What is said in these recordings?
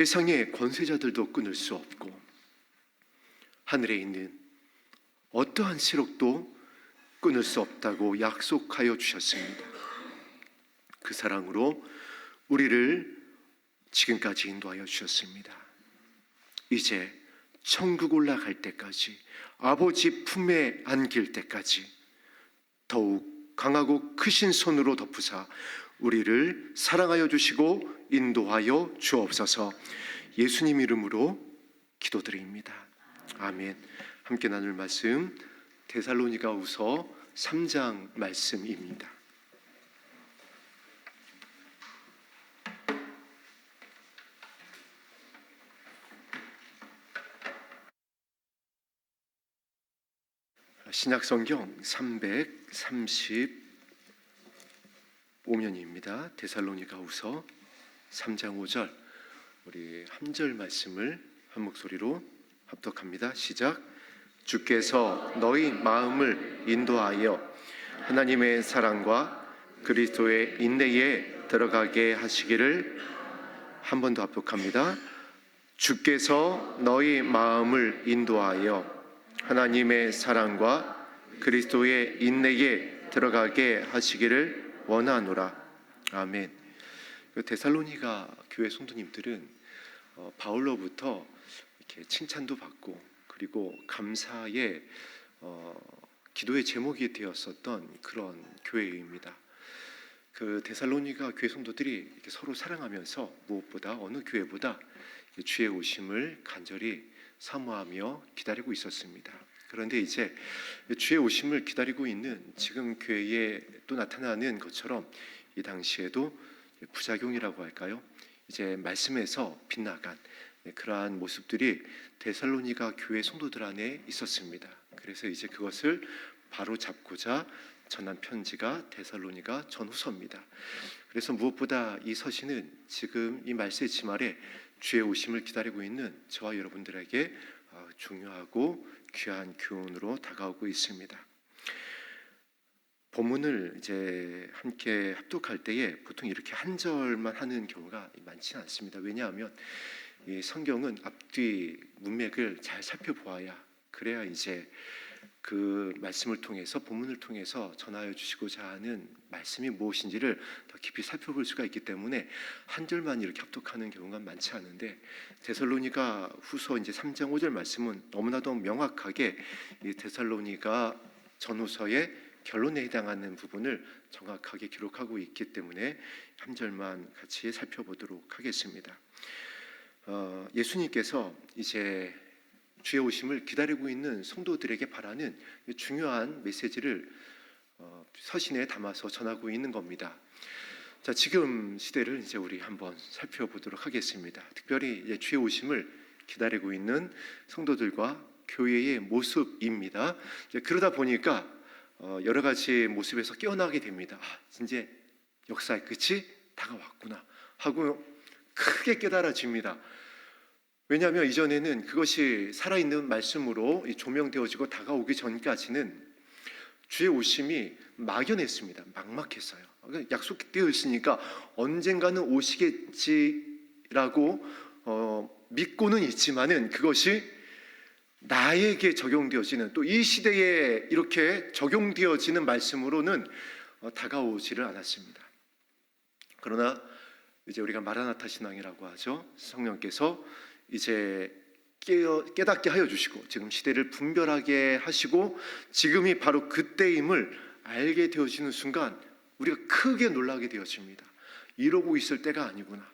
세상의 권세자들도 끊을 수 없고 하늘에 있는 어떠한 세력도 끊을 수 없다고 약속하여 주셨습니다. 그 사랑으로 우리를 지금까지 인도하여 주셨습니다. 이제 천국 올라갈 때까지, 아버지 품에 안길 때까지 더욱 강하고 크신 손으로 덮으사 우리를 사랑하여 주시고 인도하여 주옵소서. 예수님 이름으로 기도드립니다. 아멘. 함께 나눌 말씀 데살로니가후서 3장 말씀입니다. 신약성경 335면입니다. 데살로니가후서 3장 5절, 우리 한 절 말씀을 한 목소리로 합독합니다. 시작. 주께서 너희 마음을 인도하여 하나님의 사랑과 그리스도의 인내에 들어가게 하시기를. 한 번 더 합독합니다. 주께서 너희 마음을 인도하여 하나님의 사랑과 그리스도의 인내에 들어가게 하시기를 원하노라. 아멘. 데살로니가 교회 성도님들은 바울로부터 이렇게 칭찬도 받고 그리고 감사의 기도의 제목이 되었었던 그런 교회입니다. 그 데살로니가 교회 성도들이 이렇게 서로 사랑하면서 무엇보다 어느 교회보다 주의 오심을 간절히 사모하며 기다리고 있었습니다. 그런데 이제 주의 오심을 기다리고 있는 지금 교회에 또 나타나는 것처럼 이 당시에도 부작용이라고 할까요? 이제 말씀에서 빗나간 그러한 모습들이 데살로니가 교회 성도들 안에 있었습니다. 그래서 이제 그것을 바로 잡고자 전한 편지가 데살로니가 전후서입니다. 그래서 무엇보다 이 서신은 지금 이 말세지 말에 주의 오심을 기다리고 있는 저와 여러분들에게 중요하고 귀한 교훈으로 다가오고 있습니다. 본문을 이제 함께 합독할 때에 보통 이렇게 한 절만 하는 경우가 많지는 않습니다. 왜냐하면 이 성경은 앞뒤 문맥을 잘 살펴보아야, 그래야 이제 그 말씀을 통해서, 본문을 통해서 전하여 주시고자 하는 말씀이 무엇인지를 더 깊이 살펴볼 수가 있기 때문에 한 절만 이렇게 합독하는 경우가 많지 않은데, 데살로니가 후서 이제 3장 5절 말씀은 너무나도 명확하게 이 데살로니가 전후서의 결론에 해당하는 부분을 정확하게 기록하고 있기 때문에 한 절만 같이 살펴보도록 하겠습니다. 예수님께서 이제 주의 오심을 기다리고 있는 성도들에게 바라는 중요한 메시지를 서신에 담아서 전하고 있는 겁니다. 자, 지금 시대를 이제 우리 한번 살펴보도록 하겠습니다. 특별히 이제 주의 오심을 기다리고 있는 성도들과 교회의 모습입니다. 이제 그러다 보니까 여러 가지 모습에서 깨어나게 됩니다. 이제 역사의 끝이 다가왔구나 하고 크게 깨달아집니다. 왜냐하면 이전에는 그것이 살아있는 말씀으로 조명되어지고 다가오기 전까지는 주의 오심이 막연했습니다. 막막했어요. 약속되어 있으니까 언젠가는 오시겠지라고 믿고는 있지만은 그것이 나에게 적용되어지는, 또 이 시대에 이렇게 적용되어지는 말씀으로는 다가오지를 않았습니다. 그러나 이제 우리가 마라나타 신앙이라고 하죠. 성령께서 이제 깨닫게 하여 주시고 지금 시대를 분별하게 하시고 지금이 바로 그때임을 알게 되어지는 순간 우리가 크게 놀라게 되어집니다. 이러고 있을 때가 아니구나.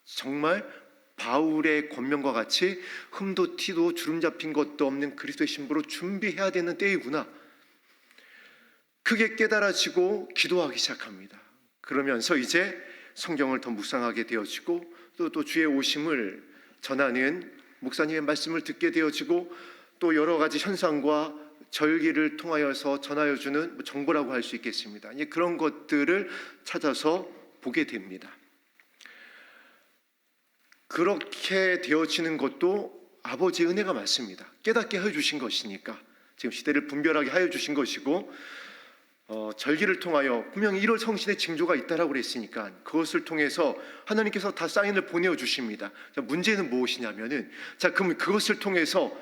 정말 바울의 권면과 같이 흠도 티도 주름 잡힌 것도 없는 그리스도의 신부로 준비해야 되는 때이구나. 크게 깨달아지고 기도하기 시작합니다. 그러면서 이제 성경을 더 묵상하게 되어지고 또 주의 오심을 전하는 목사님의 말씀을 듣게 되어지고 또 여러 가지 현상과 절기를 통하여서 전하여주는 정보라고 할 수 있겠습니다. 그런 것들을 찾아서 보게 됩니다. 그렇게 되어지는 것도 아버지의 은혜가 맞습니다. 깨닫게 하여 주신 것이니까, 지금 시대를 분별하게 하여 주신 것이고, 절기를 통하여 분명히 1월 성신의 징조가 있다라고 그랬으니까 그것을 통해서 하나님께서 다 사인을 보내주십니다. 자, 문제는 무엇이냐면은, 자, 그럼 그것을 통해서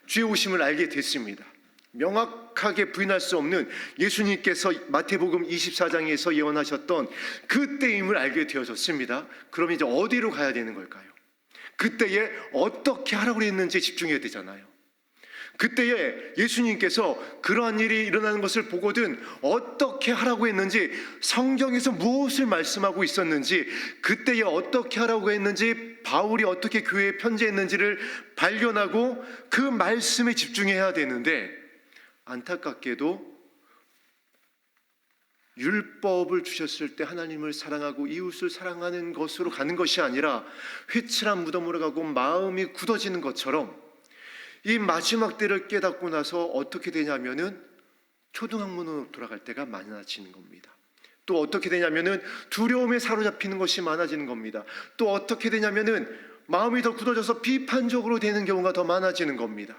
주의 오심을 알게 됐습니다. 명확하게 부인할 수 없는 예수님께서 마태복음 24장에서 예언하셨던 그때임을 알게 되어졌습니다. 그럼 이제 어디로 가야 되는 걸까요? 그때에 어떻게 하라고 했는지 집중해야 되잖아요. 그때에 예수님께서 그러한 일이 일어나는 것을 보거든 어떻게 하라고 했는지, 성경에서 무엇을 말씀하고 있었는지, 그때에 어떻게 하라고 했는지, 바울이 어떻게 교회에 편지했는지를 발견하고 그 말씀에 집중해야 되는데, 안타깝게도 율법을 주셨을 때 하나님을 사랑하고 이웃을 사랑하는 것으로 가는 것이 아니라 회칠한 무덤으로 가고 마음이 굳어지는 것처럼, 이 마지막 때를 깨닫고 나서 어떻게 되냐면은 초등학문으로 돌아갈 때가 많아지는 겁니다. 또 어떻게 되냐면은 두려움에 사로잡히는 것이 많아지는 겁니다. 또 어떻게 되냐면은 마음이 더 굳어져서 비판적으로 되는 경우가 더 많아지는 겁니다.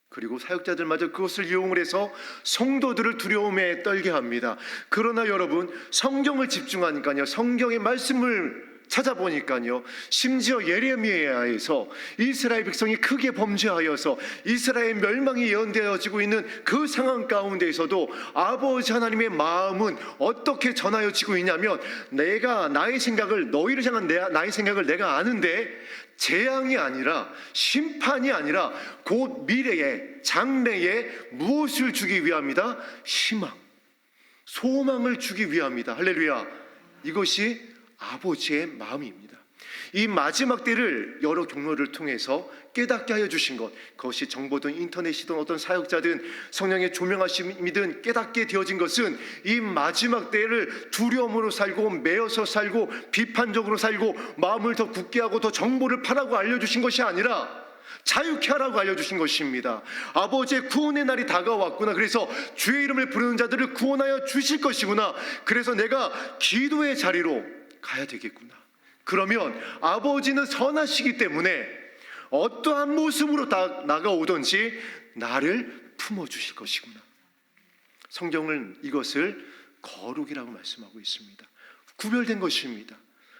그리고 사역자들마저 그것을 이용을 해서 성도들을 두려움에 떨게 합니다. 그러나 여러분, 성경을 집중하니까요, 성경의 말씀을 찾아보니까요, 심지어 예레미야에서 이스라엘 백성이 크게 범죄하여서 이스라엘 멸망이 예언되어지고 있는 그 상황 가운데에서도 아버지 하나님의 마음은 어떻게 전하여지고 있냐면, 내가 나의 생각을, 너희를 향한 나의 생각을 내가 아는데 재앙이 아니라, 심판이 아니라 곧 미래에, 장래에 무엇을 주기 위함이다? 희망, 소망을 주기 위함이다. 할렐루야. 이것이 아버지의 마음입니다. 이 마지막 때를 여러 경로를 통해서 깨닫게 하여 주신 것, 그것이 정보든 인터넷이든 어떤 사역자든 성령의 조명하심이든 깨닫게 되어진 것은 이 마지막 때를 두려움으로 살고 매여서 살고 비판적으로 살고 마음을 더 굳게 하고 더 정보를 파라고 알려주신 것이 아니라 자유케 하라고 알려주신 것입니다. 아버지의 구원의 날이 다가왔구나. 그래서 주의 이름을 부르는 자들을 구원하여 주실 것이구나. 그래서 내가 기도의 자리로 가야 되겠구나. 그러면 아버지는 선하시기 때문에 어떠한 모습으로 나가오든지 나를 품어주실 것이구나. 성경은 이것을 거룩이라고 말씀하고 있습니다. 구별된 것입니다.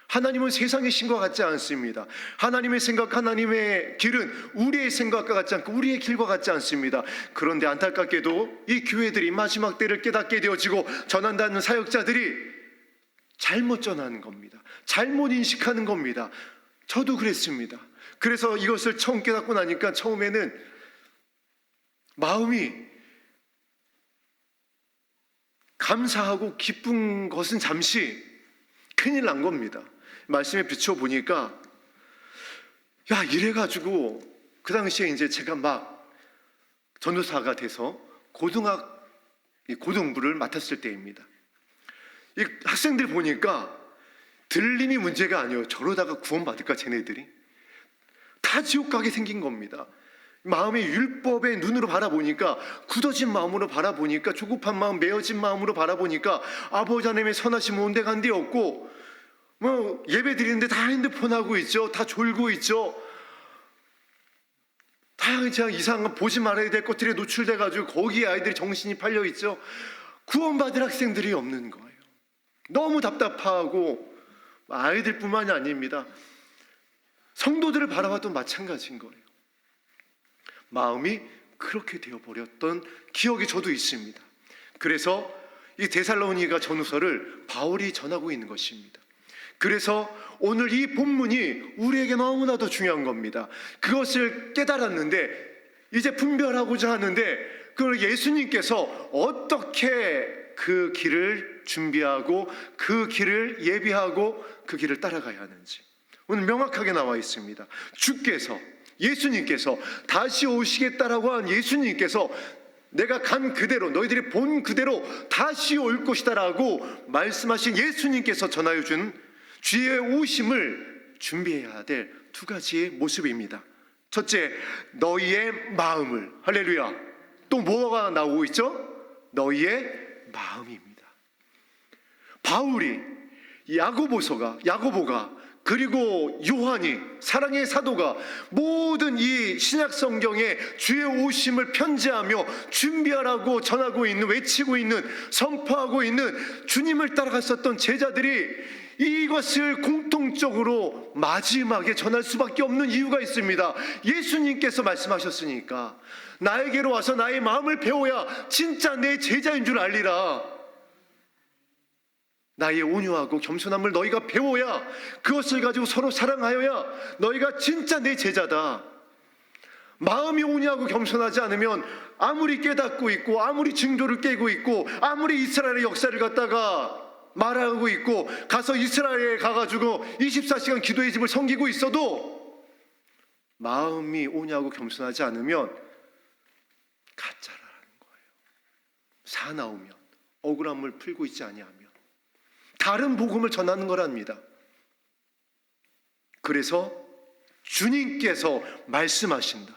하나님은 세상의 신과 같지 않습니다. 하나님의 생각, 하나님의 길은 우리의 생각과 같지 않고 우리의 길과 같지 않습니다. 그런데 안타깝게도 이 교회들이 마지막 때를 깨닫게 되어지고 전한다는 사역자들이 잘못 전하는 겁니다. 잘못 인식하는 겁니다. 저도 그랬습니다. 그래서 이것을 처음 깨닫고 나니까 처음에는 마음이 감사하고 기쁜 것은 잠시 큰일 난 겁니다. 말씀에 비춰보니까, 야, 이래가지고 그 당시에 이제 제가 막 전도사가 돼서 고등부를 맡았을 때입니다. 이 학생들 보니까 들림이 문제가 아니에요. 저러다가 구원받을까 쟤네들이? 다 지옥 가게 생긴 겁니다. 마음이 율법의 눈으로 바라보니까, 굳어진 마음으로 바라보니까, 조급한 마음, 메어진 마음으로 바라보니까 아버지 하나님의 선하심은 온데간데 없고, 뭐 예배 드리는데 다 핸드폰 하고 있죠. 다 졸고 있죠. 다 그냥 이상한 보지 말아야 될 것들에 노출돼가지고 거기에 아이들이 정신이 팔려 있죠. 구원받을 학생들이 없는 거예요. 너무 답답하고, 아이들뿐만이 아닙니다. 성도들을 바라봐도 마찬가지인 거예요. 마음이 그렇게 되어버렸던 기억이 저도 있습니다. 그래서 이 데살로니가 전후서를 바울이 전하고 있는 것입니다. 그래서 오늘 이 본문이 우리에게 너무나도 중요한 겁니다. 그것을 깨달았는데 이제 분별하고자 하는데, 그걸 예수님께서 어떻게 그 길을 준비하고 그 길을 예비하고 그 길을 따라가야 하는지 오늘 명확하게 나와 있습니다. 주께서, 예수님께서, 다시 오시겠다라고 한 예수님께서 내가 간 그대로, 너희들이 본 그대로 다시 올 것이다라고 말씀하신 예수님께서 전하여 준 주의 오심을 준비해야 될 두 가지의 모습입니다. 첫째, 너희의 마음을. 할렐루야. 또 뭐가 나오고 있죠? 너희의 마음입니다. 바울이 야고보가 그리고 요한이, 사랑의 사도가 모든 이 신약 성경에 주의 오심을 편지하며 준비하라고 전하고 있는, 외치고 있는, 선포하고 있는 주님을 따라갔었던 제자들이 이것을 공통적으로 마지막에 전할 수밖에 없는 이유가 있습니다. 예수님께서 말씀하셨으니까 나에게로 와서 나의 마음을 배워야 진짜 내 제자인 줄 알리라. 나의 온유하고 겸손함을 너희가 배워야, 그것을 가지고 서로 사랑하여야 너희가 진짜 내 제자다. 마음이 온유하고 겸손하지 않으면 아무리 깨닫고 있고 아무리 증조를 깨고 있고 아무리 이스라엘의 역사를 갖다가 말하고 있고 가서 이스라엘에 가가지고 24시간 기도의 집을 섬기고 있어도 마음이 온유하고 겸손하지 않으면 가짜라는 거예요. 사나우면, 억울함을 풀고 있지 아니하면 다른 복음을 전하는 거랍니다. 그래서 주님께서 말씀하신다.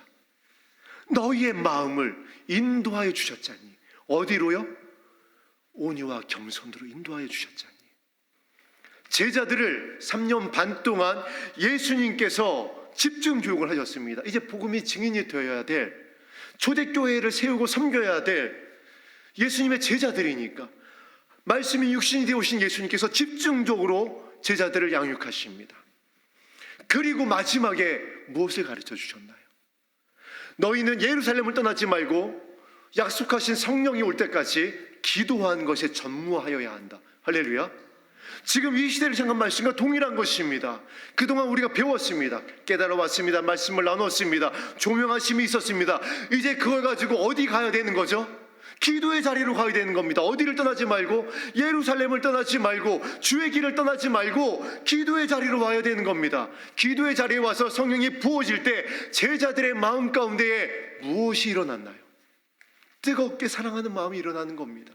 너희의 마음을 인도하여 주셨자니. 어디로요? 온유와 겸손으로 인도하여 주셨자니. 제자들을 3년 반 동안 예수님께서 집중 교육을 하셨습니다. 이제 복음이 증인이 되어야 될, 초대교회를 세우고 섬겨야 될 예수님의 제자들이니까 말씀이 육신이 되어 오신 예수님께서 집중적으로 제자들을 양육하십니다. 그리고 마지막에 무엇을 가르쳐 주셨나요? 너희는 예루살렘을 떠나지 말고 약속하신 성령이 올 때까지 기도하는 것에 전무하여야 한다. 할렐루야. 지금 이 시대를 향한 말씀과 동일한 것입니다. 그동안 우리가 배웠습니다. 깨달아 왔습니다. 말씀을 나눴습니다. 조명하심이 있었습니다. 이제 그걸 가지고 어디 가야 되는 거죠? 기도의 자리로 가야 되는 겁니다. 어디를 떠나지 말고, 예루살렘을 떠나지 말고, 주의 길을 떠나지 말고 기도의 자리로 와야 되는 겁니다. 기도의 자리에 와서 성령이 부어질 때 제자들의 마음 가운데에 무엇이 일어났나요? 뜨겁게 사랑하는 마음이 일어나는 겁니다.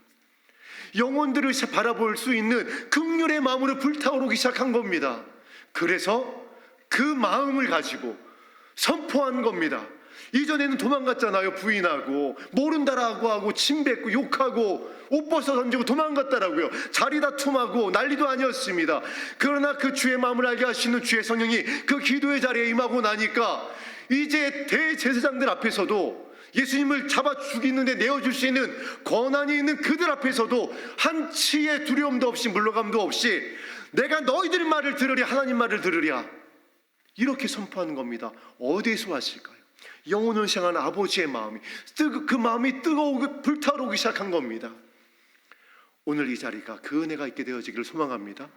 영혼들을 바라볼 수 있는 긍휼의 마음으로 불타오르기 시작한 겁니다. 그래서 그 마음을 가지고 선포한 겁니다. 이전에는 도망갔잖아요. 부인하고 모른다라고 하고 침뱉고 욕하고 옷 벗어 던지고 도망갔다라고요. 자리 다툼하고 난리도 아니었습니다. 그러나 그 주의 마음을 알게 하시는 주의 성령이 그 기도의 자리에 임하고 나니까 이제 대제사장들 앞에서도, 예수님을 잡아 죽이는데 내어줄 수 있는 권한이 있는 그들 앞에서도 한치의 두려움도 없이 물러감도 없이 내가 너희들 말을 들으랴, 하나님 말을 들으랴, 이렇게 선포하는 겁니다. 어디에서 왔을까요? 영혼을 향한 아버지의 마음이, 그 마음이 뜨거우고 불타오르기 시작한 겁니다. 오늘 이 자리가 그 은혜가 있게 되어지기를 소망합니다.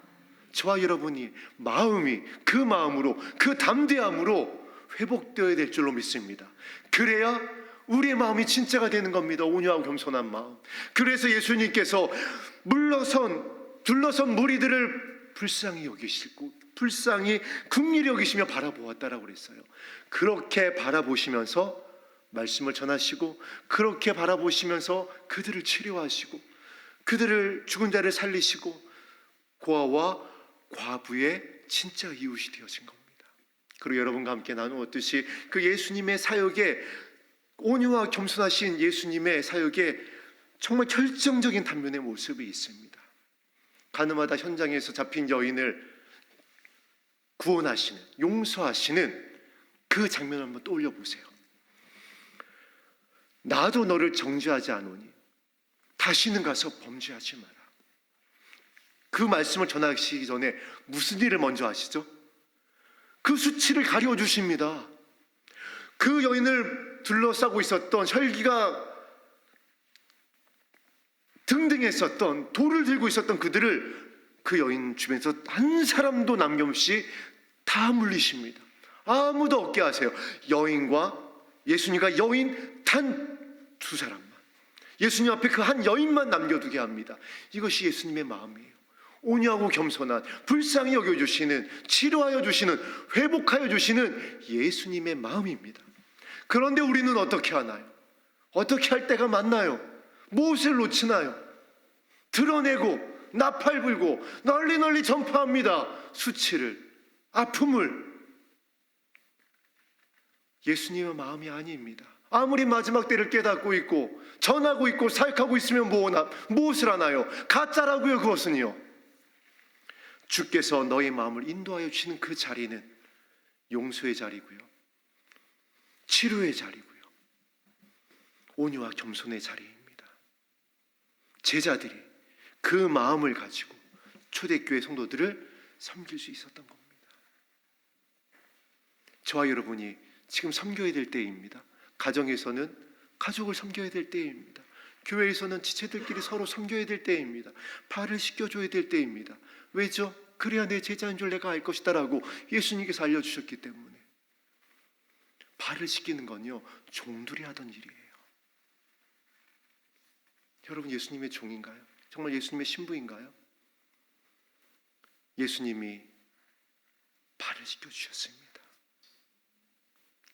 저와 여러분이 마음이 그 마음으로, 그 담대함으로 회복되어야 될 줄로 믿습니다. 그래야 우리의 마음이 진짜가 되는 겁니다. 온유하고 겸손한 마음. 그래서 예수님께서 둘러선 무리들을 불쌍히 여기시고 불쌍히 긍휼히 여기시며 바라보았다라고 그랬어요. 그렇게 바라보시면서 말씀을 전하시고, 그렇게 바라보시면서 그들을 치료하시고, 그들을 죽은 자를 살리시고, 고아와 과부의 진짜 이웃이 되어진 겁니다. 그리고 여러분과 함께 나누었듯이 그 예수님의 사역에, 온유와 겸손하신 예수님의 사역에 정말 결정적인 단면의 모습이 있습니다. 가늠하다 현장에서 잡힌 여인을 구원하시는, 용서하시는 그 장면을 한번 떠올려 보세요. 나도 너를 정죄하지 않으니 다시는 가서 범죄하지 마라. 그 말씀을 전하시기 전에 무슨 일을 먼저 하시죠? 그 수치를 가려주십니다. 그 여인을 둘러싸고 있었던, 혈기가 등등했었던, 돌을 들고 있었던 그들을 그 여인 주변에서 한 사람도 남김없이 다 물리십니다. 아무도 없게 하세요. 여인과 예수님과 여인 단 두 사람만, 예수님 앞에 그 한 여인만 남겨두게 합니다. 이것이 예수님의 마음이에요. 온유하고 겸손한, 불쌍히 여겨주시는, 치료하여 주시는, 회복하여 주시는 예수님의 마음입니다. 그런데 우리는 어떻게 하나요? 어떻게 할 때가 많나요? 무엇을 놓치나요? 드러내고 나팔 불고 널리 전파합니다. 수치를, 아픔을. 예수님의 마음이 아닙니다. 아무리 마지막 때를 깨닫고 있고 전하고 있고 사역하고 있으면 무엇을 하나요? 가짜라고요. 그것은요. 주께서 너의 마음을 인도하여 주시는 그 자리는 용서의 자리고요, 치료의 자리고요, 온유와 겸손의 자리입니다. 제자들이 그 마음을 가지고 초대교회 성도들을 섬길 수 있었던 겁니다. 저와 여러분이 지금 섬겨야 될 때입니다. 가정에서는 가족을 섬겨야 될 때입니다. 교회에서는 지체들끼리 서로 섬겨야 될 때입니다. 발을 씻겨줘야 될 때입니다. 왜죠? 그래야 내 제자인 줄 내가 알 것이다 라고 예수님께서 알려주셨기 때문에. 발을 씻기는 건요, 종들이 하던 일이에요. 여러분, 예수님의 종인가요? 정말 예수님의 신부인가요? 예수님이 발을 씻겨주셨습니다.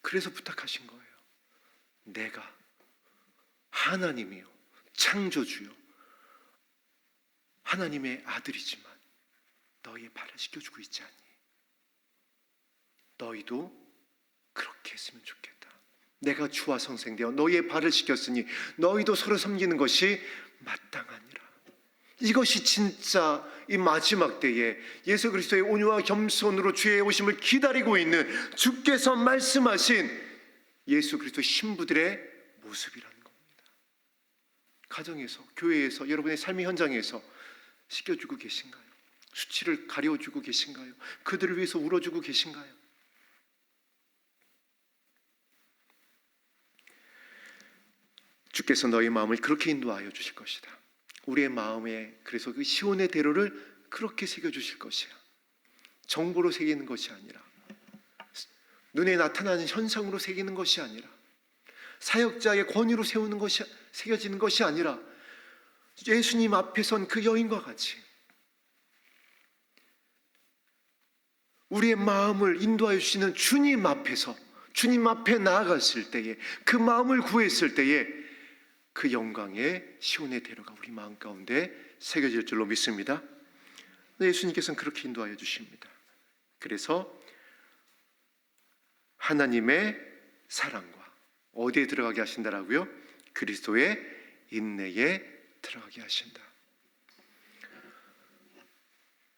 그래서 부탁하신 거예요. 내가 하나님이요, 창조주요, 하나님의 아들이지만 너희의 발을 씻겨주고 있지 않니? 너희도 그렇게 했으면 좋겠다. 내가 주와 성생되어 너희의 발을 씻겼으니 너희도 서로 섬기는 것이 마땅하니라. 이것이 진짜 이 마지막 때에 예수 그리스도의 온유와 겸손으로 주의 오심을 기다리고 있는 주께서 말씀하신 예수 그리스도의 신부들의 모습이라는 겁니다. 가정에서, 교회에서, 여러분의 삶의 현장에서 씻겨주고 계신가요? 수치를 가려주고 계신가요? 그들을 위해서 울어주고 계신가요? 주께서 너희 마음을 그렇게 인도하여 주실 것이다. 우리의 마음에 그래서 그 시온의 대로를 그렇게 새겨주실 것이야. 정보로 새기는 것이 아니라, 눈에 나타나는 현상으로 새기는 것이 아니라, 사역자의 권위로 세우는 것이, 새겨지는 것이 아니라, 예수님 앞에 선 그 여인과 같이 우리의 마음을 인도하여 주시는 주님 앞에서, 주님 앞에 나아갔을 때에, 그 마음을 구했을 때에 그 영광의 시온의 대로가 우리 마음 가운데 새겨질 줄로 믿습니다. 예수님께서는 그렇게 인도하여 주십니다. 그래서 하나님의 사랑과 어디에 들어가게 하신다라고요? 그리스도의 인내에 들어가게 하신다.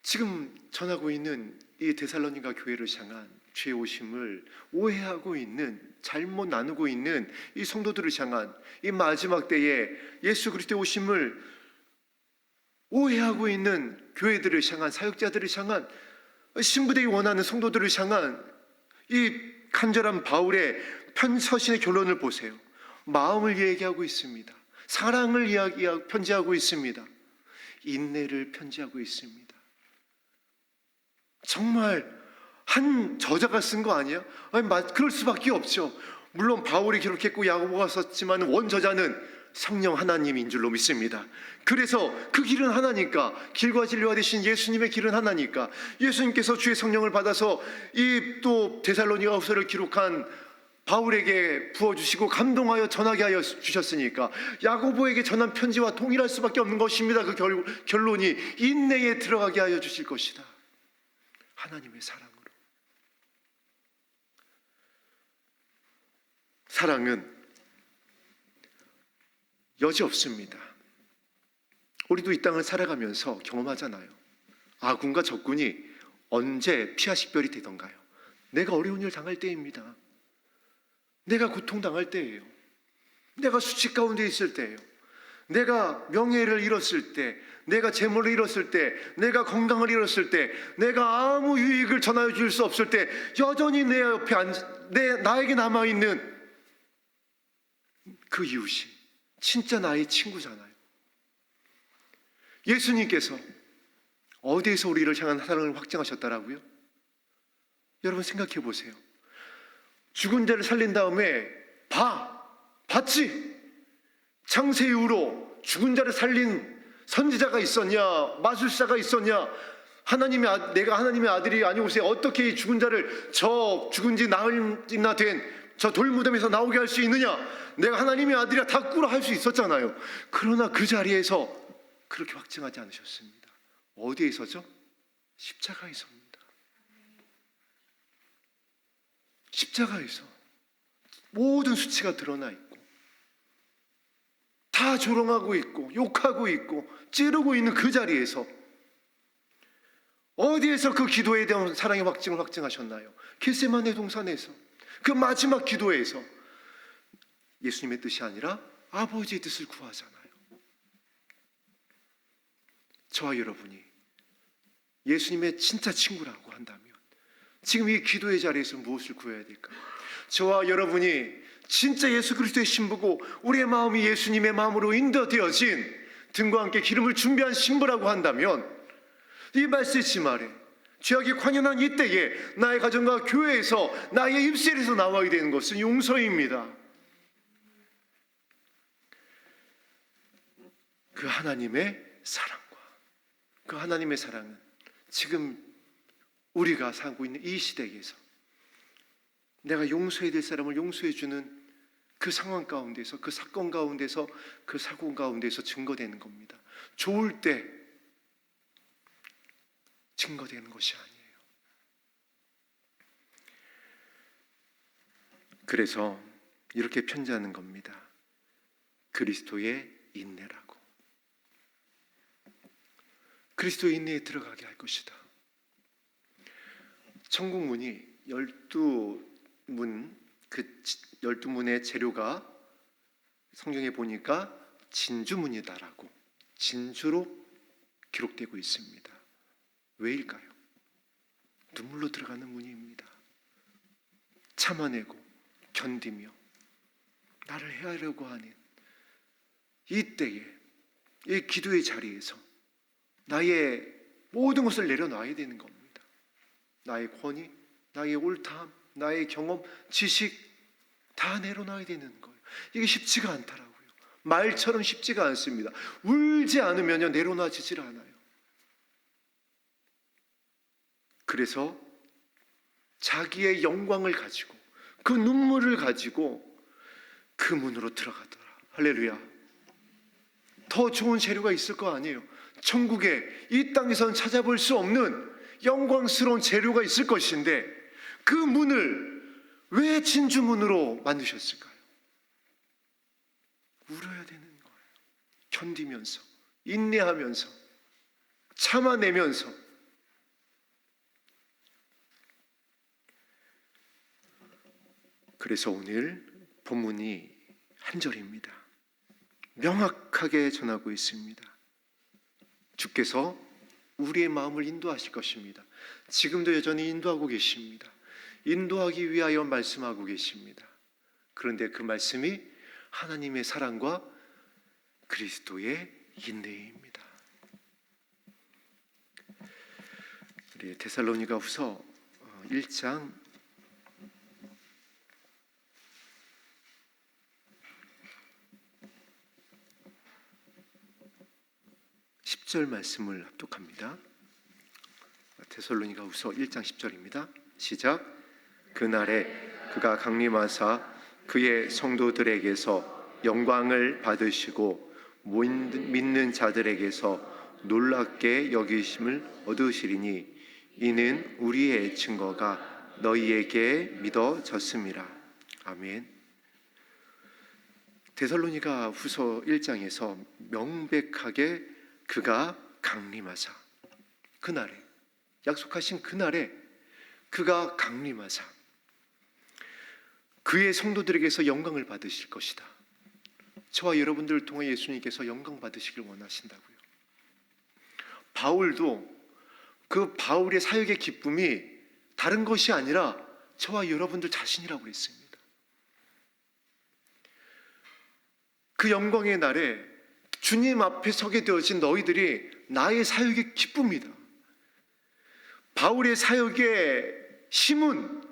지금 전하고 있는 이 데살로니가 교회를 향한 주의 오심을 오해하고 있는, 잘못 나누고 있는 이 성도들을 향한 이 마지막 때에 예수 그리스도의 오심을 오해하고 있는 교회들을 향한, 사역자들을 향한, 신부들이 원하는 성도들을 향한 이 간절한 바울의 서신의 결론을 보세요. 마음을 얘기하고 있습니다. 사랑을 편지하고 있습니다. 인내를 편지하고 있습니다. 정말 한 저자가 쓴 거 아니에요? 아니, 그럴 수밖에 없죠. 물론 바울이 기록했고 야고보가 썼지만 원저자는 성령 하나님인 줄로 믿습니다. 그래서 그 길은 하나니까, 길과 진리와 되신 예수님의 길은 하나니까, 예수님께서 주의 성령을 받아서 이 또 데살로니가후서를 기록한 바울에게 부어주시고 감동하여 전하게 하여 주셨으니까 야고보에게 전한 편지와 동일할 수밖에 없는 것입니다. 그 결론이 인내에 들어가게 하여 주실 것이다. 하나님의 사랑으로. 사랑은 여지 없습니다. 우리도 이 땅을 살아가면서 경험하잖아요. 아군과 적군이 언제 피와 식별이 되던가요? 내가 어려운 일 당할 때입니다. 내가 고통당할 때예요. 내가 수치 가운데 있을 때예요. 내가 명예를 잃었을 때, 내가 재물을 잃었을 때, 내가 건강을 잃었을 때, 내가 아무 유익을 전하여 줄 수 없을 때 여전히 내 옆에 나에게 남아있는 그 이웃이 진짜 나의 친구잖아요. 예수님께서 어디에서 우리를 향한 사랑을 확증하셨다라고요? 여러분 생각해 보세요. 죽은 자를 살린 다음에 봤지? 창세 이후로 죽은 자를 살린 선지자가 있었냐, 마술사가 있었냐, 내가 하나님의 아들이 아니오세 어떻게 죽은 자를 저 죽은 지 나흘이나 된 저 돌무덤에서 나오게 할 수 있느냐, 내가 하나님의 아들이라 다 꾸라 할 수 있었잖아요. 그러나 그 자리에서 그렇게 확증하지 않으셨습니다. 어디에서죠? 십자가에서입니다. 십자가에서 모든 수치가 드러나 있고 다 조롱하고 있고 욕하고 있고 찌르고 있는 그 자리에서 어디에서 그 기도에 대한 사랑의 확증을 확증하셨나요? 겟세마네 동산에서, 그 마지막 기도에서 예수님의 뜻이 아니라 아버지의 뜻을 구하잖아요. 저와 여러분이 예수님의 진짜 친구라고 한다면 지금 이 기도의 자리에서 무엇을 구해야 될까요? 저와 여러분이 진짜 예수 그리스도의 신부고 우리의 마음이 예수님의 마음으로 인도되어진 등과 함께 기름을 준비한 신부라고 한다면 이 메시지 말에 죄악이 관연한 이때에 나의 가정과 교회에서 나의 입술에서 나와야 되는 것은 용서입니다. 그 하나님의 사랑과 그 하나님의 사랑은 지금 우리가 살고 있는 이 시대에서 내가 용서해야 될 사람을 용서해 주는 그 상황 가운데서, 그 사건 가운데서, 그 사고 가운데서 증거되는 겁니다. 좋을 때 증거되는 것이 아니에요. 그래서 이렇게 편지하는 겁니다. 그리스도의 인내라고. 그리스도의 인내에 들어가게 할 것이다. 천국 문이 12문, 그 12문의 재료가 성경에 보니까 진주문이다라고, 진주로 기록되고 있습니다. 왜일까요? 눈물로 들어가는 문입니다. 참아내고 견디며 나를 해하려고 하는 이때에, 이 기도의 자리에서 나의 모든 것을 내려놔야 되는 겁니다. 나의 권위, 나의 옳다함, 나의 경험, 지식 다 내려놔야 되는 거예요. 이게 쉽지가 않더라고요. 말처럼 쉽지가 않습니다. 울지 않으면 내려놔지질 않아요. 그래서 자기의 영광을 가지고 그 눈물을 가지고 그 문으로 들어가더라. 할렐루야. 더 좋은 재료가 있을 거 아니에요. 천국에 이 땅에서는 찾아볼 수 없는 영광스러운 재료가 있을 것인데 그 문을 왜 진주문으로 만드셨을까요? 울어야 되는 거예요. 견디면서, 인내하면서, 참아내면서. 그래서 오늘 본문이 한 절입니다. 명확하게 전하고 있습니다. 주께서 우리의 마음을 인도하실 것입니다. 지금도 여전히 인도하고 계십니다. 인도하기 위하여 말씀하고 계십니다. 그런데 그 말씀이 하나님의 사랑과 그리스도의 인내입니다. 우리 데살로니가 후서 1장 10절 말씀을 합독합니다. 데살로니가 후서 1장 10절입니다. 시작. 그날에 그가 강림하사 그의 성도들에게서 영광을 받으시고 믿는 자들에게서 놀랍게 여기심을 얻으시리니 이는 우리의 증거가 너희에게 믿어졌음이라. 아멘. 데살로니가 후서 1장에서 명백하게 그가 강림하사, 그날에, 약속하신 그날에 그가 강림하사 그의 성도들에게서 영광을 받으실 것이다. 저와 여러분들을 통해 예수님께서 영광 받으시길 원하신다고요. 바울도 그 바울의 사역의 기쁨이 다른 것이 아니라 저와 여러분들 자신이라고 했습니다. 그 영광의 날에 주님 앞에 서게 되어진 너희들이 나의 사역의 기쁨이다. 바울의 사역의 힘은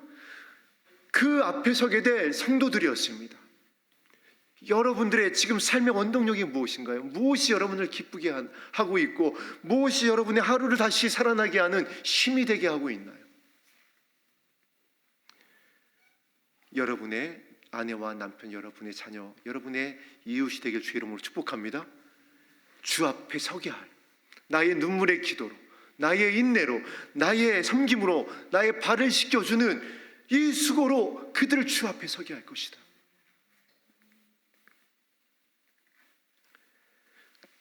그 앞에 서게 될 성도들이었습니다. 여러분들의 지금 삶의 원동력이 무엇인가요? 무엇이 여러분을 기쁘게 하고 있고 무엇이 여러분의 하루를 다시 살아나게 하는 힘이 되게 하고 있나요? 여러분의 아내와 남편, 여러분의 자녀, 여러분의 이웃이 되길 주의 이름으로 축복합니다. 주 앞에 서게 할 나의 눈물의 기도로, 나의 인내로, 나의 섬김으로 나의 발을 씻겨주는 이 수고로 그들을 주 앞에 서게 할 것이다.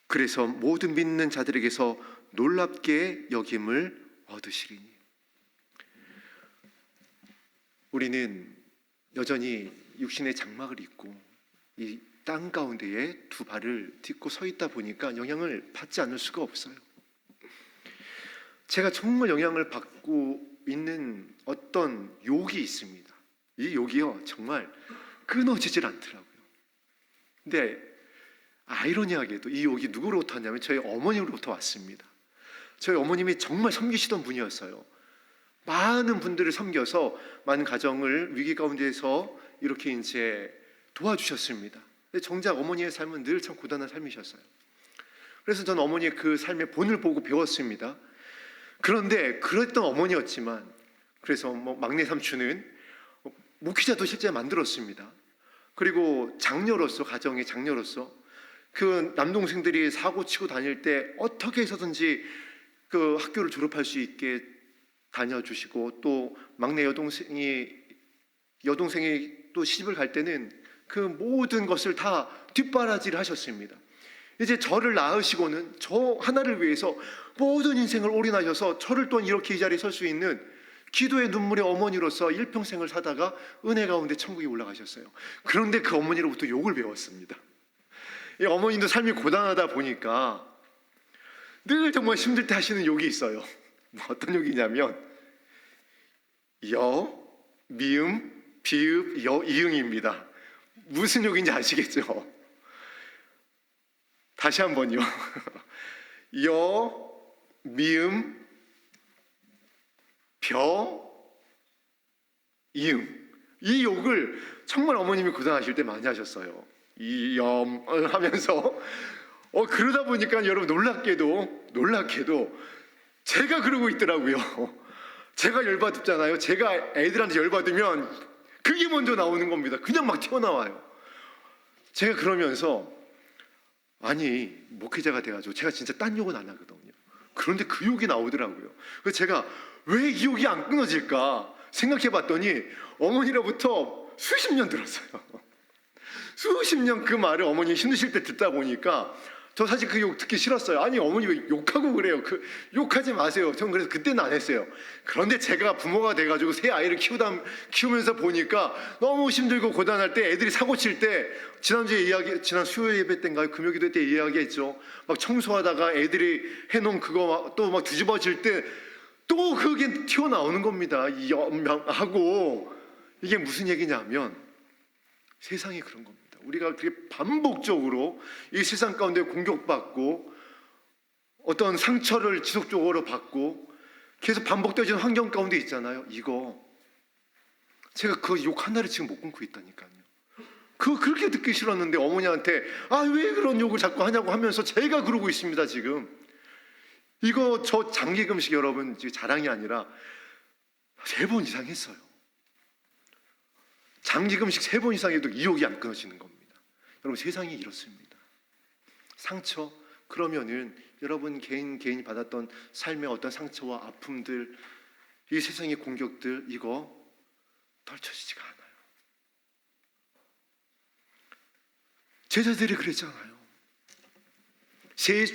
그래서 모든 믿는 자들에게서 놀랍게 여김을 얻으시리니. 우리는 여전히 육신의 장막을 입고 이 땅 가운데에 두 발을 딛고 서 있다 보니까 영향을 받지 않을 수가 없어요. 제가 정말 영향을 받고 있는 어떤 욕이 있습니다. 이 욕이요, 정말 끊어지질 않더라고요. 근데 아이러니하게도 이 욕이 누구로부터 왔냐면 저희 어머니로부터 왔습니다. 저희 어머님이 정말 섬기시던 분이었어요. 많은 분들을 섬겨서 많은 가정을 위기 가운데서 이렇게 이제 도와주셨습니다. 근데 정작 어머니의 삶은 늘 참 고단한 삶이셨어요. 그래서 저는 어머니의 그 삶의 본을 보고 배웠습니다. 그런데 그랬던 어머니였지만, 그래서 막내 삼촌은 목회자도 실제 만들었습니다. 그리고 장녀로서, 가정의 장녀로서 그 남동생들이 사고 치고 다닐 때 어떻게 해서든지 그 학교를 졸업할 수 있게 다녀주시고, 또 막내 여동생이 또 시집을 갈 때는 그 모든 것을 다 뒷바라지를 하셨습니다. 이제 저를 낳으시고는 저 하나를 위해서 모든 인생을 올인하셔서 저를 또한 이렇게 이 자리에 설 수 있는 기도의 눈물의 어머니로서 일평생을 사다가 은혜 가운데 천국에 올라가셨어요. 그런데 그 어머니로부터 욕을 배웠습니다. 이 어머님도 삶이 고단하다 보니까 늘 정말 힘들 때 하시는 욕이 있어요. 어떤 욕이냐면 여, 미음, 비읍, 여, 이응입니다. 무슨 욕인지 아시겠죠? 다시 한번요. 여, 미음, 벼, 이응. 이 욕을 정말 어머님이 고단하실 때 많이 하셨어요. 이염 하면서 그러다 보니까 여러분 놀랍게도 제가 그러고 있더라고요. 제가 열받잖아요. 제가 애들한테 열받으면 그게 먼저 나오는 겁니다. 그냥 막 튀어나와요. 제가 그러면서 아니 목회자가 돼가지고 제가 진짜 딴 욕은 안 하거든요. 그런데 그 욕이 나오더라고요. 그래서 제가 왜 이 욕이 안 끊어질까 생각해봤더니 어머니로부터 수십 년 들었어요. 수십 년 그 말을 어머니 힘드실 때 듣다 보니까 저 사실 그 욕 듣기 싫었어요. 아니 어머니 왜 욕하고 그래요? 욕하지 마세요. 전 그래서 그때는 안 했어요. 그런데 제가 부모가 돼가지고 새 아이를 키우면서 보니까 너무 힘들고 고단할 때, 애들이 사고 칠 때, 지난 수요 예배 때인가요? 금요기도 때 이야기했죠. 막 청소하다가 애들이 해놓은 그거 또 막 뒤집어질 때 또 그게 튀어나오는 겁니다. 하고 이게 무슨 얘기냐면 세상이 그런 겁니다. 우리가 그렇게 반복적으로 이 세상 가운데 공격받고 어떤 상처를 지속적으로 받고 계속 반복되어지는 환경 가운데 있잖아요. 이거 제가 그 욕 하나를 지금 못 끊고 있다니까요. 그렇게 듣기 싫었는데 어머니한테 왜 그런 욕을 자꾸 하냐고 하면서 제가 그러고 있습니다. 지금 이거 저 장기금식 여러분 지금 자랑이 아니라 3번 이상 했어요. 장기금식 3번 이상 해도 이 욕이 안 끊어지는 겁니다. 여러분 세상이 이렇습니다. 상처, 그러면은 여러분 개인이 받았던 삶의 어떤 상처와 아픔들, 이 세상의 공격들, 이거 덜쳐지지가 않아요. 제자들이 그랬잖아요.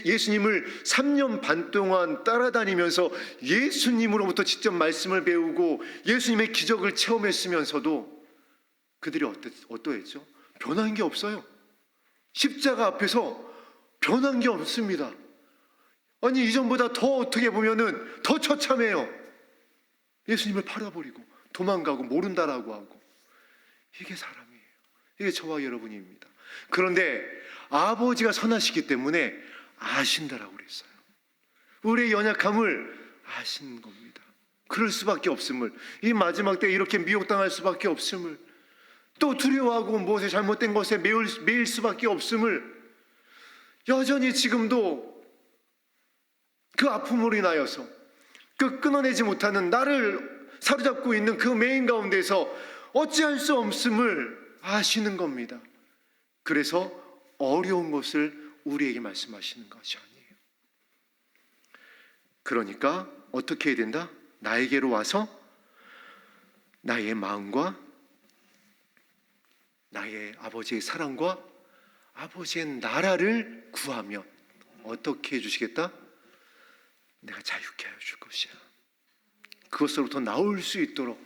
예수님을 3년 반 동안 따라다니면서 예수님으로부터 직접 말씀을 배우고 예수님의 기적을 체험했으면서도 그들이 어떠했죠? 변한 게 없어요. 십자가 앞에서 변한 게 없습니다. 아니 이전보다 더 어떻게 보면은 더 처참해요. 예수님을 팔아버리고 도망가고 모른다라고 하고. 이게 사람이에요. 이게 저와 여러분입니다. 그런데 아버지가 선하시기 때문에 아신다라고 그랬어요. 우리의 연약함을 아시는 겁니다. 그럴 수밖에 없음을, 이 마지막 때 이렇게 미혹당할 수밖에 없음을, 또 두려워하고 무엇에 잘못된 것에 매일 수밖에 없음을, 여전히 지금도 그 아픔으로 인하여서 그 끊어내지 못하는 나를 사로잡고 있는 그 매인 가운데서 어찌할 수 없음을 아시는 겁니다. 그래서 어려운 것을 우리에게 말씀하시는 것이 아니에요. 그러니까 어떻게 해야 된다? 나에게로 와서 나의 마음과 나의 아버지의 사랑과 아버지의 나라를 구하면 어떻게 해주시겠다? 내가 자유케 하여 줄 것이야. 그것으로부터 나올 수 있도록,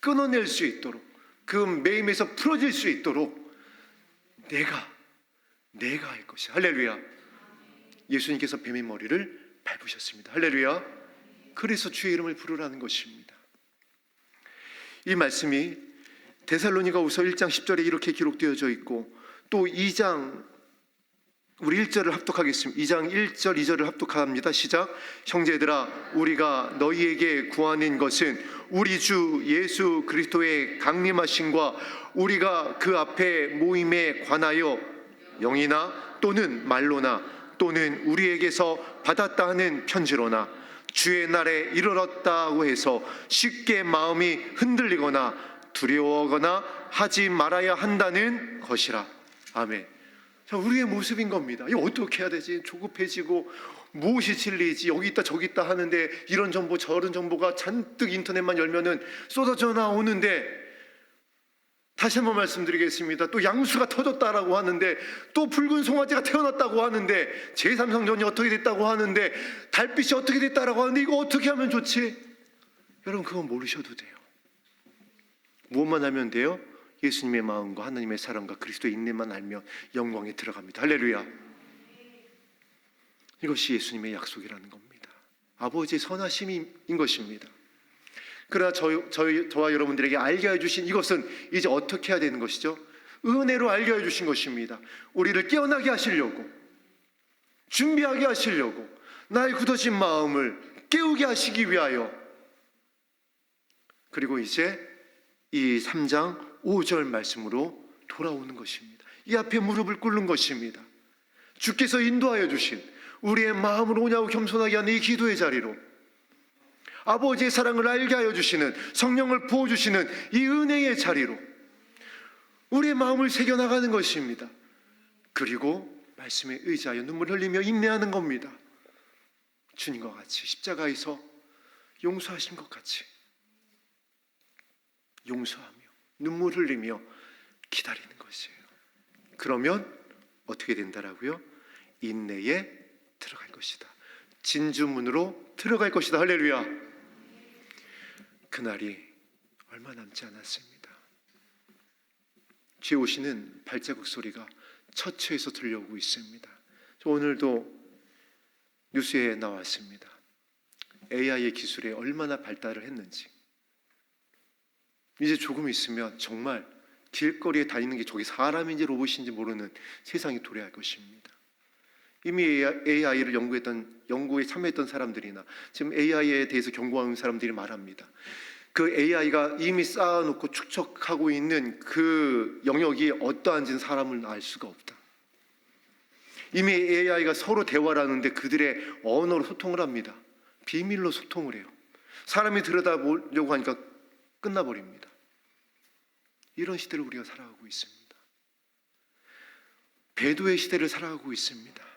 끊어낼 수 있도록, 그 매임에서 풀어질 수 있도록 내가 할 것이야. 할렐루야. 예수님께서 뱀의 머리를 밟으셨습니다. 할렐루야. 그래서 주의 이름을 부르라는 것입니다. 이 말씀이 데살로니가후서 1장 10절에 이렇게 기록되어져 있고, 또 2장, 우리 1절을 합독하겠습니다. 2장 1절 2절을 합독합니다. 시작. 형제들아, 우리가 너희에게 구하는 것은 우리 주 예수 그리스도의 강림하심과 우리가 그 앞에 모임에 관하여 영이나 또는 말로나 또는 우리에게서 받았다 하는 편지로나 주의 날에 이르렀다고 해서 쉽게 마음이 흔들리거나 두려워하거나 하지 말아야 한다는 것이라. 아멘. 자, 우리의 모습인 겁니다. 이거 어떻게 해야 되지? 조급해지고 무엇이 진리지? 여기 있다 저기 있다 하는데 이런 정보 저런 정보가 잔뜩 인터넷만 열면은 쏟아져 나오는데, 다시 한번 말씀드리겠습니다. 또 양수가 터졌다라고 하는데, 또 붉은 송아지가 태어났다고 하는데, 제3성전이 어떻게 됐다고 하는데, 달빛이 어떻게 됐다라고 하는데, 이거 어떻게 하면 좋지? 여러분, 그건 모르셔도 돼요. 무엇만 하면 돼요? 예수님의 마음과 하나님의 사랑과 그리스도의 인내만 알면 영광에 들어갑니다. 할렐루야. 이것이 예수님의 약속이라는 겁니다. 아버지의 선하심인 것입니다. 그러나 저와 여러분들에게 알게 해주신 이것은 이제 어떻게 해야 되는 것이죠? 은혜로 알게 해주신 것입니다. 우리를 깨어나게 하시려고, 준비하게 하시려고, 나의 굳어진 마음을 깨우게 하시기 위하여. 그리고 이제 이 3장 5절 말씀으로 돌아오는 것입니다. 이 앞에 무릎을 꿇는 것입니다. 주께서 인도하여 주신 우리의 마음을 오냐고 겸손하게 하는 이 기도의 자리로, 아버지의 사랑을 알게 하여 주시는, 성령을 부어주시는 이 은혜의 자리로 우리의 마음을 새겨나가는 것입니다. 그리고 말씀에 의지하여 눈물 흘리며 인내하는 겁니다. 주님과 같이 십자가에서 용서하신 것 같이 용서하며 눈물 흘리며 기다리는 것이에요. 그러면 어떻게 된다라고요? 인내에 들어갈 것이다. 진주문으로 들어갈 것이다. 할렐루야. 그날이 얼마 남지 않았습니다. 주의 오시는 발자국 소리가 처처에서 들려오고 있습니다. 오늘도 뉴스에 나왔습니다. AI의 기술에 얼마나 발달을 했는지. 이제 조금 있으면 정말 길거리에 다니는 게 저게 사람인지 로봇인지 모르는 세상이 도래할 것입니다. 이미 AI를 연구에 참여했던 사람들이나 지금 AI에 대해서 경고하는 사람들이 말합니다. 그 AI가 이미 쌓아놓고 축적하고 있는 그 영역이 어떠한지는 사람은 알 수가 없다. 이미 AI가 서로 대화를 하는데 그들의 언어로 소통을 합니다. 비밀로 소통을 해요. 사람이 들여다보려고 하니까 끝나버립니다. 이런 시대를 우리가 살아가고 있습니다. 배도의 시대를 살아가고 있습니다.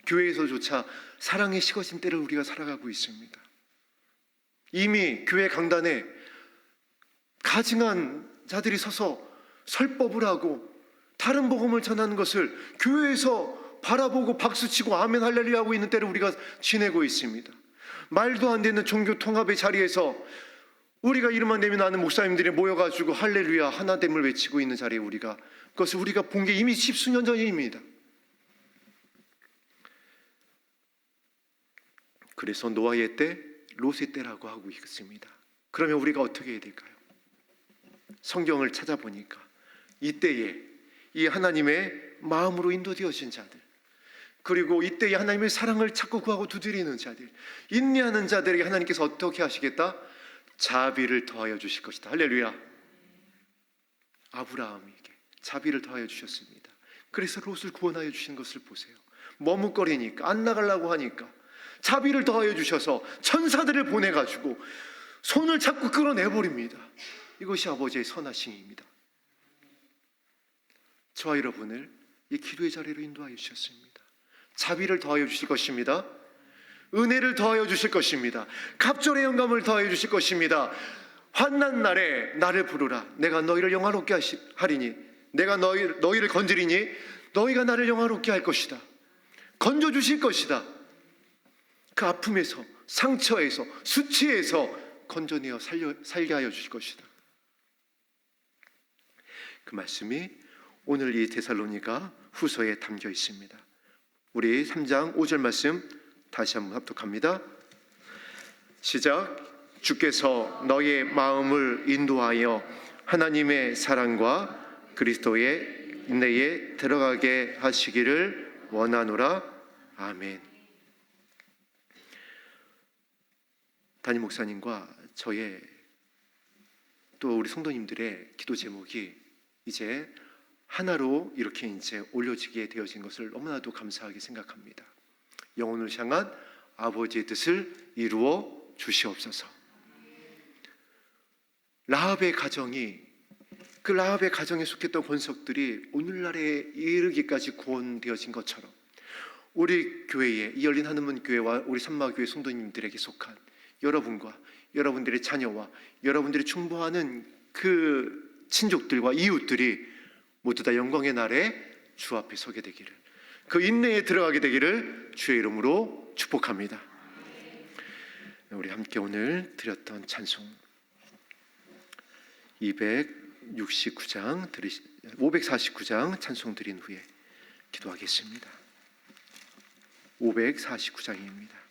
교회에서조차 사랑의 식어진 때를 우리가 살아가고 있습니다. 이미 교회 강단에 가증한 자들이 서서 설법을 하고 다른 복음을 전하는 것을 교회에서 바라보고 박수치고 아멘 할렐루야 하고 있는 때를 우리가 지내고 있습니다. 말도 안 되는 종교 통합의 자리에서 우리가 이름만 내면 아는 목사님들이 모여가지고 할렐루야 하나됨을 외치고 있는 자리에 그것을 우리가 본 게 이미 십수년 전입니다. 그래서 노아의 때, 롯의 때라고 하고 있습니다. 그러면 우리가 어떻게 해야 될까요? 성경을 찾아보니까 이때에 이 하나님의 마음으로 인도되어진 자들, 그리고 이때에 하나님의 사랑을 찾고 구하고 두드리는 자들, 인내하는 자들에게 하나님께서 어떻게 하시겠다? 자비를 더하여 주실 것이다. 할렐루야. 아브라함에게 자비를 더하여 주셨습니다. 그래서 롯을 구원하여 주신 것을 보세요. 머뭇거리니까 안 나가려고 하니까 자비를 더하여 주셔서 천사들을 보내가지고 손을 잡고 끌어내버립니다. 이것이 아버지의 선하심입니다. 저와 여러분을 이 기도의 자리로 인도하여 주셨습니다. 자비를 더하여 주실 것입니다. 은혜를 더하여 주실 것입니다. 갑절의 영감을 더하여 주실 것입니다. 환난 날에 나를 부르라. 내가 너희를 영화롭게 하리니, 내가 너희를 건지리니 너희가 나를 영화롭게 할 것이다. 건져주실 것이다. 그 아픔에서, 상처에서, 수치에서 건져내어 살게 하여 주실 것이다. 그 말씀이 오늘 이 데살로니가 후서에 담겨 있습니다. 우리 3장 5절 말씀 다시 한번 합독합니다. 시작. 주께서 너의 마음을 인도하여 하나님의 사랑과 그리스도의 인내에 들어가게 하시기를 원하노라. 아멘. 담임 목사님과 저의 또 우리 성도님들의 기도 제목이 이제 하나로 이렇게 이제 올려지게 되어진 것을 너무나도 감사하게 생각합니다. 영혼을 향한 아버지의 뜻을 이루어 주시옵소서. 라합의 가정이, 그 라합의 가정에 속했던 권속들이 오늘날에 이르기까지 구원되어진 것처럼 우리 교회에, 이 열린 하늘문 교회와 우리 산마교회 성도님들에게 속한 여러분과 여러분들의 자녀와 여러분들이 충보하는 그 친족들과 이웃들이 모두 다 영광의 날에 주 앞에 서게 되기를, 그 인내에 들어가게 되기를 주의 이름으로 축복합니다. 우리 함께 오늘 드렸던 찬송 549장 찬송 드린 후에 기도하겠습니다. 549장입니다.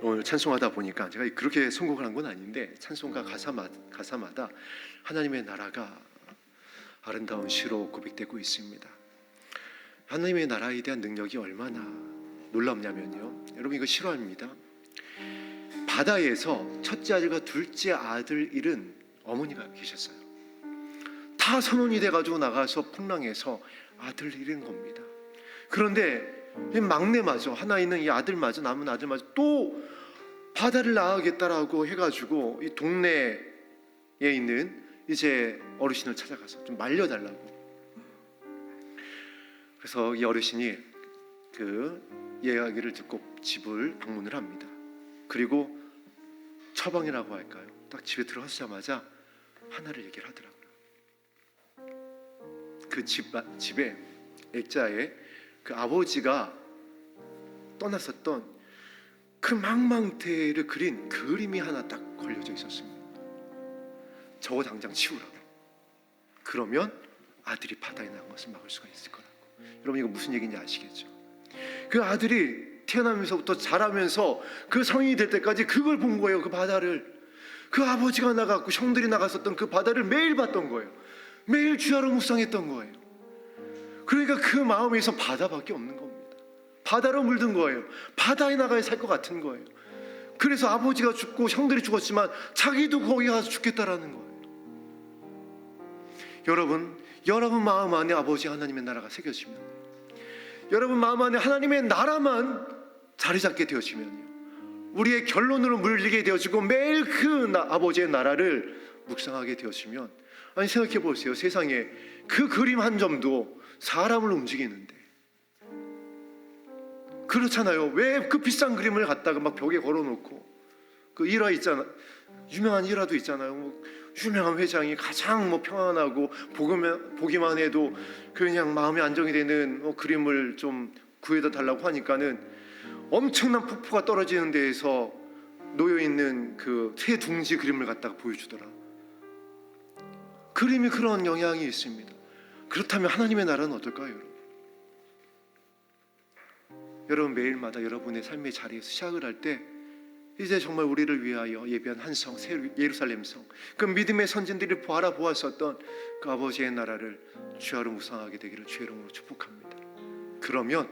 오늘 찬송하다 보니까 제가 그렇게 선곡을 한 건 아닌데 찬송가 가사마다 하나님의 나라가 아름다운 시로 고백되고 있습니다. 하나님의 나라에 대한 능력이 얼마나 놀랍냐면요, 여러분 이거 실화입니다. 바다에서 첫째 아들과 둘째 아들 잃은 어머니가 계셨어요. 다 선원이 돼가지고 나가서 풍랑에서 아들을 잃은 겁니다. 그런데 이 막내마저, 하나 있는 이 아들마저, 남은 아들마저 또 바다를 나가겠다라고 해가지고 이 동네에 있는 이제 어르신을 찾아가서 좀 말려달라고. 그래서 이 어르신이 그 이야기를 듣고 집을 방문을 합니다. 그리고 처방이라고 할까요? 딱 집에 들어가자마자 하나를 얘기를 하더라고요. 그 집에 액자에 그 아버지가 떠났었던 그 망망대해를 그린 그림이 하나 딱 걸려져 있었습니다. 저거 당장 치우라고. 그러면 아들이 바다에 나간 것을 막을 수가 있을 거라고. 여러분 이거 무슨 얘기인지 아시겠죠? 그 아들이 태어나면서부터 자라면서 그 성인이 될 때까지 그걸 본 거예요. 그 바다를. 그 아버지가 나갔고 형들이 나갔었던 그 바다를 매일 봤던 거예요. 매일 주야로 묵상했던 거예요. 그러니까 그 마음에서 바다밖에 없는 겁니다. 바다로 물든 거예요. 바다에 나가야 살 것 같은 거예요. 그래서 아버지가 죽고 형들이 죽었지만 자기도 거기 가서 죽겠다라는 거예요. 여러분 마음 안에 아버지 하나님의 나라가 새겨지면, 여러분 마음 안에 하나님의 나라만 자리 잡게 되어지면요, 우리의 결론으로 물리게 되어지고 매일 그 아버지의 나라를 묵상하게 되어지면, 아니 생각해 보세요. 세상에 그 그림 한 점도 사람을 움직이는데 그렇잖아요. 왜 그 비싼 그림을 갖다가 막 벽에 걸어놓고, 그 일화 있잖아, 유명한 일화도 있잖아요. 뭐 유명한 회장이 가장 뭐 평안하고 보기만 해도 그냥 마음이 안정이 되는 그림을 좀 구해다 달라고 하니까는 엄청난 폭포가 떨어지는 데에서 놓여 있는 그 새 둥지 그림을 갖다가 보여주더라. 그림이 그런 영향이 있습니다. 그렇다면 하나님의 나라는 어떨까요, 여러분? 여러분 매일마다 여러분의 삶의 자리에서 시작을 할 때 이제 정말 우리를 위하여 예비한 한 성, 새 예루살렘 성, 그 믿음의 선진들이 바라보았었던 그 아버지의 나라를 주야로 묵상하게 되기를 주의 이름으로 축복합니다. 그러면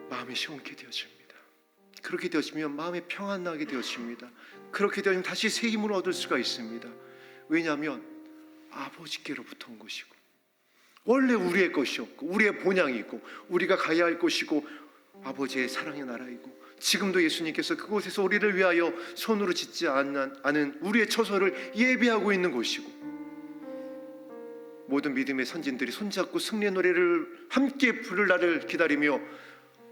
마음이 시원케 되어집니다. 그렇게 되어지면 마음이 평안나게 되어집니다. 그렇게 되어지면 다시 새 힘을 얻을 수가 있습니다. 왜냐하면 아버지께로부터 온 것이고, 원래 우리의 것이었고, 우리의 본향이고, 우리가 가야 할 것이고, 아버지의 사랑의 나라이고, 지금도 예수님께서 그곳에서 우리를 위하여 손으로 짓지 않은 우리의 처소를 예비하고 있는 곳이고, 모든 믿음의 선진들이 손잡고 승리의 노래를 함께 부를 날을 기다리며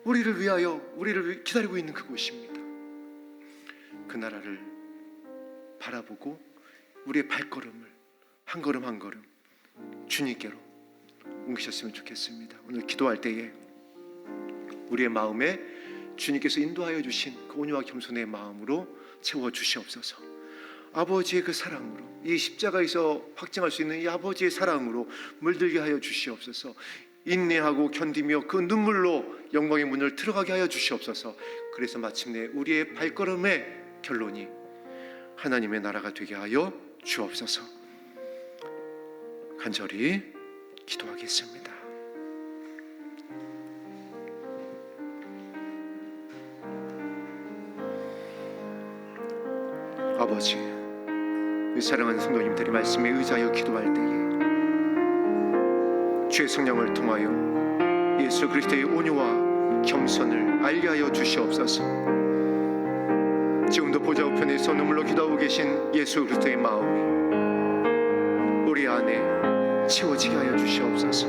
우리를 위하여 우리를 기다리고 있는 그곳입니다. 그 나라를 바라보고 우리의 발걸음을 한 걸음 한 걸음 주님께로 옮기셨으면 좋겠습니다. 오늘 기도할 때에 우리의 마음에 주님께서 인도하여 주신 그 온유와 겸손의 마음으로 채워 주시옵소서. 아버지의 그 사랑으로, 이 십자가에서 확증할 수 있는 이 아버지의 사랑으로 물들게 하여 주시옵소서. 인내하고 견디며 그 눈물로 영광의 문을 들어가게 하여 주시옵소서. 그래서 마침내 우리의 발걸음의 결론이 하나님의 나라가 되게 하여 주옵소서. 간절히 기도하겠습니다. 아버지, 이 사랑하는 성도님들이 말씀에 의지하여 기도할 때에 주의 성령을 통하여 예수 그리스도의 온유와 겸손을 알게 하여 주시옵소서. 지금도 보좌 우편에서 눈물로 기도하고 계신 예수 그리스도의 마음이 우리 안에 채워지게 하여 주시옵소서.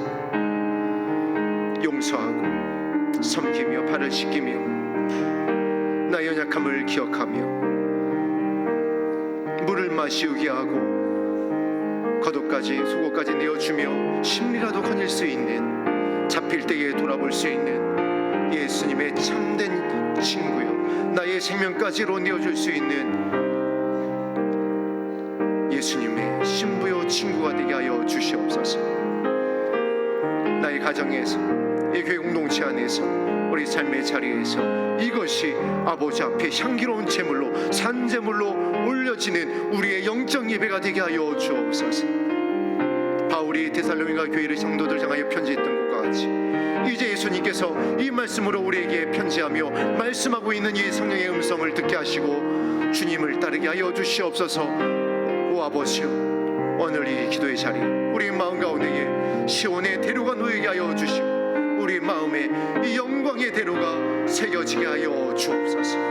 용서하고 섬기며 발을 씻기며 나의 연약함을 기억하며 물을 마시우게 하고 겉옷까지 속옷까지 내어주며 심리라도 거닐 수 있는, 잡힐 때에 돌아볼 수 있는 예수님의 참된 친구요, 나의 생명까지로 내어줄 수 있는 예수님의 신부요 친구가 되게 하여 주시옵소서. 나의 가정에서, 이 교회 공동체 안에서, 우리 삶의 자리에서 이것이 아버지 앞에 향기로운 제물로, 산제물로 올려지는 우리의 영적 예배가 되게 하여 주옵소서. 바울이 데살로니가 교회의 성도들 향하여 편지했던 것과 같이 이제 예수님께서 이 말씀으로 우리에게 편지하며 말씀하고 있는 이 성령의 음성을 듣게 하시고 주님을 따르게 하여 주시옵소서. 오 아버지여, 오늘 이 기도의 자리 우리 마음 가운데에 시온의 대로가 놓이게 하여 주시고 우리 마음에 이 영광의 대로가 새겨지게 하여 주옵소서.